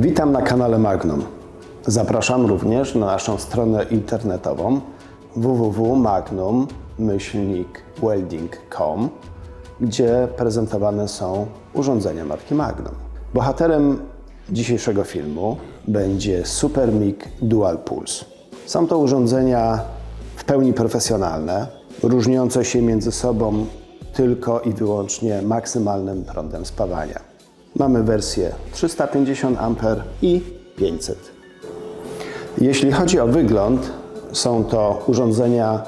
Witam na kanale Magnum. Zapraszam również na naszą stronę internetową www.magnum-welding.com, gdzie prezentowane są urządzenia marki Magnum. Bohaterem dzisiejszego filmu będzie SuperMIG Dual Pulse. Są to urządzenia w pełni profesjonalne, różniące się między sobą tylko i wyłącznie maksymalnym prądem spawania. Mamy wersję 350 A i 500. Jeśli chodzi o wygląd, są to urządzenia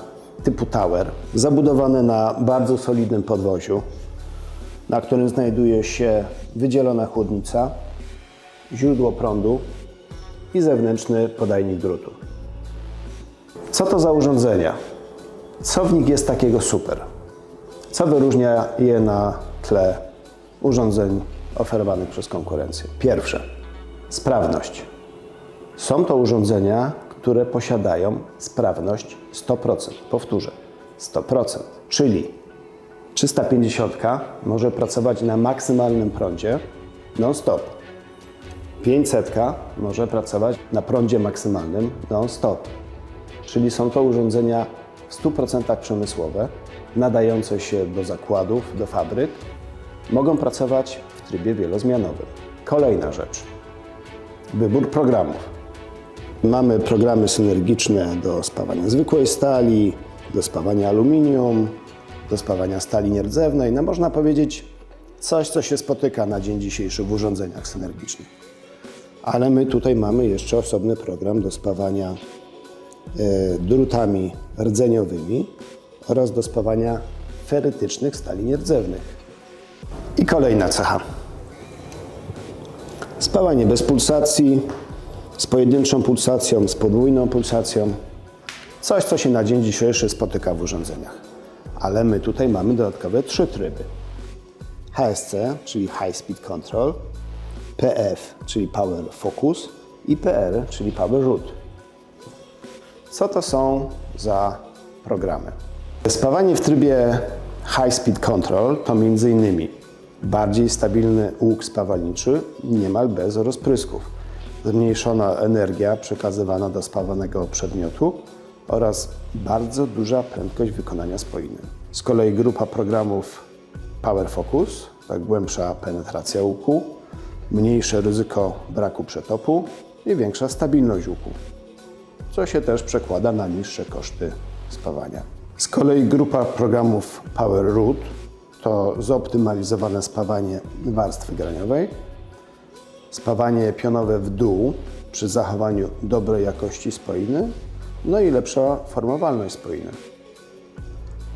typu tower, zabudowane na bardzo solidnym podwoziu, na którym znajduje się wydzielona chłodnica, źródło prądu i zewnętrzny podajnik drutu. Co to za urządzenia? Co w nich jest takiego super? Co wyróżnia je na tle urządzeń oferowanych przez konkurencję? Pierwsze, sprawność. Są to urządzenia, które posiadają sprawność 100%. Powtórzę, 100%. Czyli 350 może pracować na maksymalnym prądzie non-stop. 500 może pracować na prądzie maksymalnym non-stop. Czyli są to urządzenia w 100% przemysłowe, nadające się do zakładów, do fabryk. Mogą pracować w trybie wielozmianowym. Kolejna rzecz. Wybór programów. Mamy programy synergiczne do spawania zwykłej stali, do spawania aluminium, do spawania stali nierdzewnej. No można powiedzieć coś, co się spotyka na dzień dzisiejszy w urządzeniach synergicznych. Ale my tutaj mamy jeszcze osobny program do spawania drutami rdzeniowymi oraz do spawania ferytycznych stali nierdzewnych. I kolejna cecha. Spawanie bez pulsacji, z pojedynczą pulsacją, z podwójną pulsacją. Coś, co się na dzień dzisiejszy spotyka w urządzeniach. Ale my tutaj mamy dodatkowe 3 tryby. HSC, czyli High Speed Control, PF, czyli Power Focus i PR, czyli Power Root. Co to są za programy? Spawanie w trybie High Speed Control to m.in. bardziej stabilny łuk spawalniczy, niemal bez rozprysków, zmniejszona energia przekazywana do spawanego przedmiotu oraz bardzo duża prędkość wykonania spoiny. Z kolei grupa programów Power Focus, tak głębsza penetracja łuku, mniejsze ryzyko braku przetopu i większa stabilność łuku, co się też przekłada na niższe koszty spawania. Z kolei grupa programów Power Root to zoptymalizowane spawanie warstwy graniowej, spawanie pionowe w dół przy zachowaniu dobrej jakości spoiny, no i lepsza formowalność spoiny.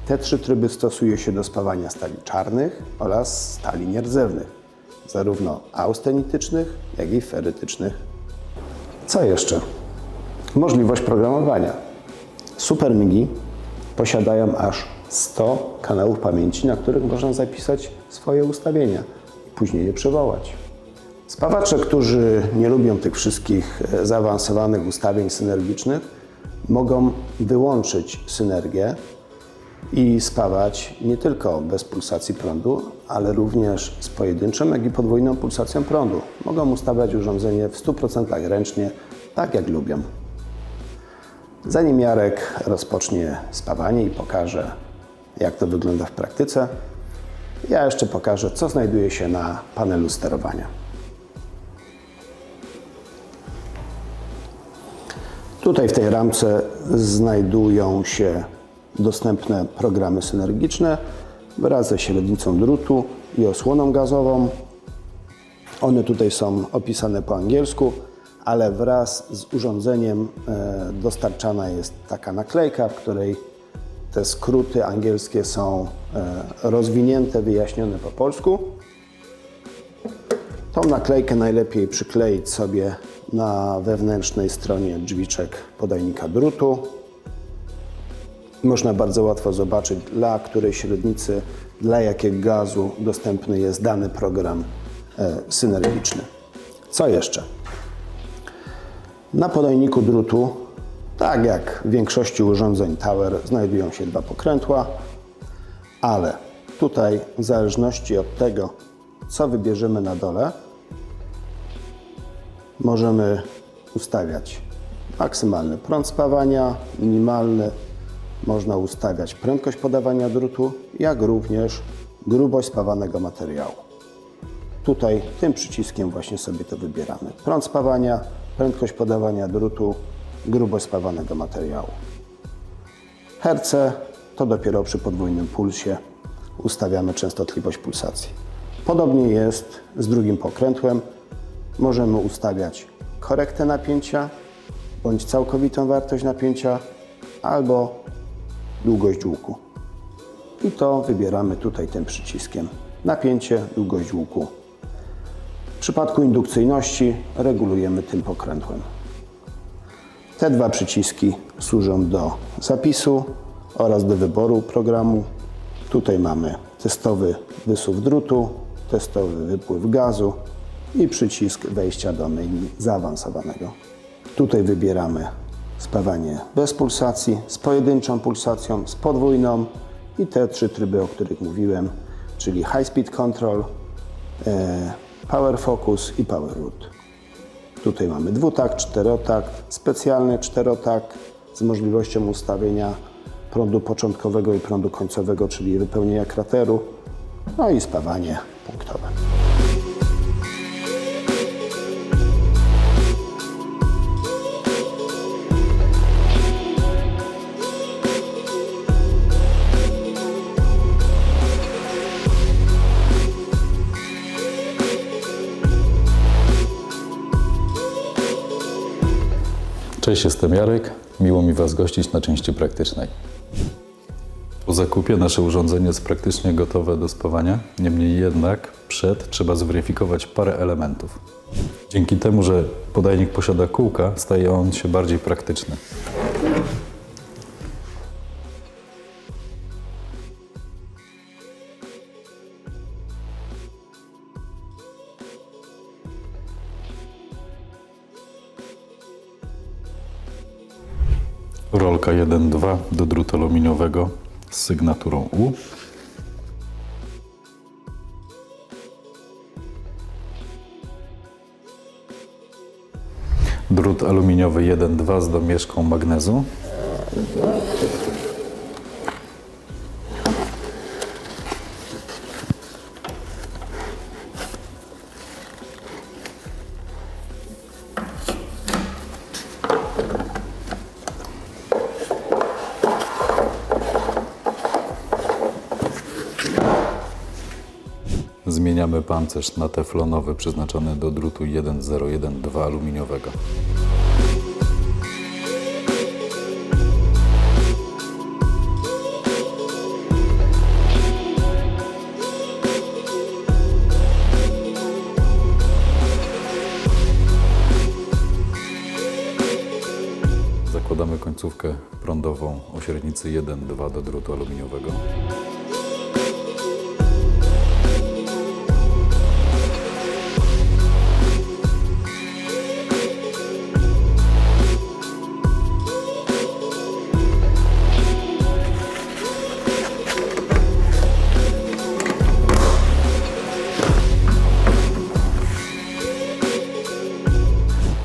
Te 3 tryby stosuje się do spawania stali czarnych oraz stali nierdzewnych, zarówno austenitycznych, jak i ferytycznych. Co jeszcze? Możliwość programowania. SuperMIGi posiadają aż 100 kanałów pamięci, na których można zapisać swoje ustawienia i później je przywołać. Spawacze, którzy nie lubią tych wszystkich zaawansowanych ustawień synergicznych, mogą wyłączyć synergię i spawać nie tylko bez pulsacji prądu, ale również z pojedynczą, jak i podwójną pulsacją prądu. Mogą ustawiać urządzenie w 100% ręcznie, tak jak lubią. Zanim Jarek rozpocznie spawanie i pokaże, jak to wygląda w praktyce, ja jeszcze pokażę, co znajduje się na panelu sterowania. Tutaj w tej ramce znajdują się dostępne programy synergiczne wraz ze średnicą drutu i osłoną gazową. One tutaj są opisane po angielsku, ale wraz z urządzeniem dostarczana jest taka naklejka, w której te skróty angielskie są rozwinięte, wyjaśnione po polsku. Tą naklejkę najlepiej przykleić sobie na wewnętrznej stronie drzwiczek podajnika drutu. Można bardzo łatwo zobaczyć, dla której średnicy, dla jakiego gazu dostępny jest dany program synergiczny. Co jeszcze? Na podajniku drutu, tak jak w większości urządzeń Tower, znajdują się 2 pokrętła, ale tutaj w zależności od tego, co wybierzemy na dole, możemy ustawiać maksymalny prąd spawania, minimalny. Można ustawiać prędkość podawania drutu, jak również grubość spawanego materiału. Tutaj tym przyciskiem właśnie sobie to wybieramy. Prąd spawania, prędkość podawania drutu, grubość spawanego materiału. Herce to dopiero przy podwójnym pulsie ustawiamy częstotliwość pulsacji. Podobnie jest z drugim pokrętłem. Możemy ustawiać korektę napięcia bądź całkowitą wartość napięcia albo długość łuku. I to wybieramy tutaj tym przyciskiem. Napięcie, długość łuku. W przypadku indukcyjności regulujemy tym pokrętłem. Te dwa przyciski służą do zapisu oraz do wyboru programu. Tutaj mamy testowy wysuw drutu, testowy wypływ gazu i przycisk wejścia do menu zaawansowanego. Tutaj wybieramy spawanie bez pulsacji, z pojedynczą pulsacją, z podwójną i te trzy tryby, o których mówiłem, czyli High Speed Control, Power Focus i Power Root. Tutaj mamy dwutakt, czterotakt, specjalny czterotakt z możliwością ustawienia prądu początkowego i prądu końcowego, czyli wypełnienia krateru, no i spawanie punktowe. Cześć, jestem Jarek. Miło mi Was gościć na części praktycznej. Po zakupie nasze urządzenie jest praktycznie gotowe do spawania. Niemniej jednak trzeba zweryfikować parę elementów. Dzięki temu, że podajnik posiada kółka, staje on się bardziej praktyczny. Rolka 1.2 do drutu aluminiowego z sygnaturą U. Drut aluminiowy 1.2 z domieszką magnezu. Zmieniamy pancerz na teflonowy przeznaczony do drutu 1.0.1.2 aluminiowego. Zakładamy końcówkę prądową o średnicy 1.2 do drutu aluminiowego.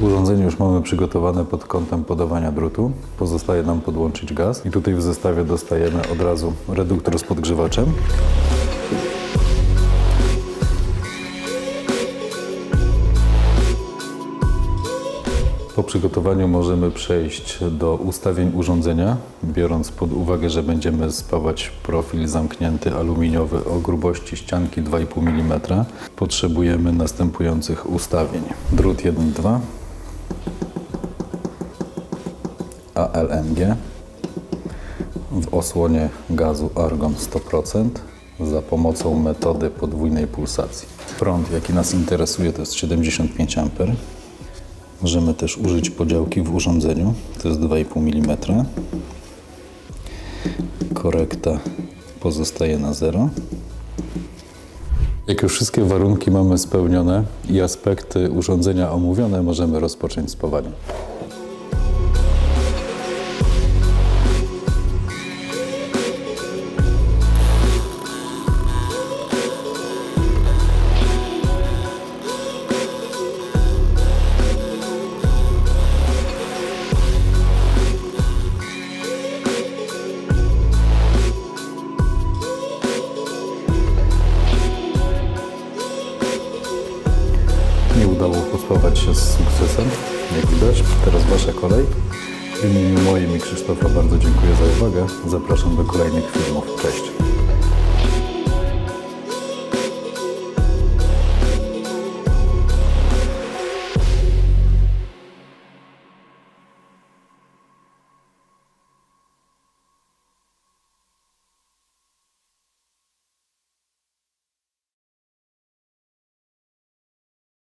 Urządzenie już mamy przygotowane pod kątem podawania drutu. Pozostaje nam podłączyć gaz i tutaj w zestawie dostajemy od razu reduktor z podgrzewaczem. Po przygotowaniu możemy przejść do ustawień urządzenia, biorąc pod uwagę, że będziemy spawać profil zamknięty aluminiowy o grubości ścianki 2,5 mm. Potrzebujemy następujących ustawień. Drut 1.2, ALMG w osłonie gazu argon 100% za pomocą metody podwójnej pulsacji. Prąd, jaki nas interesuje, to jest 75 A. Możemy też użyć podziałki w urządzeniu, to jest 2,5 mm. Korekta pozostaje na 0. Jak już wszystkie warunki mamy spełnione i aspekty urządzenia omówione, możemy rozpocząć spawanie. wyegzekwować się z sukcesem. Jak widać, teraz Wasza kolej. W imieniu moim i Krzysztofa bardzo dziękuję za uwagę. Zapraszam do kolejnych filmów. Cześć!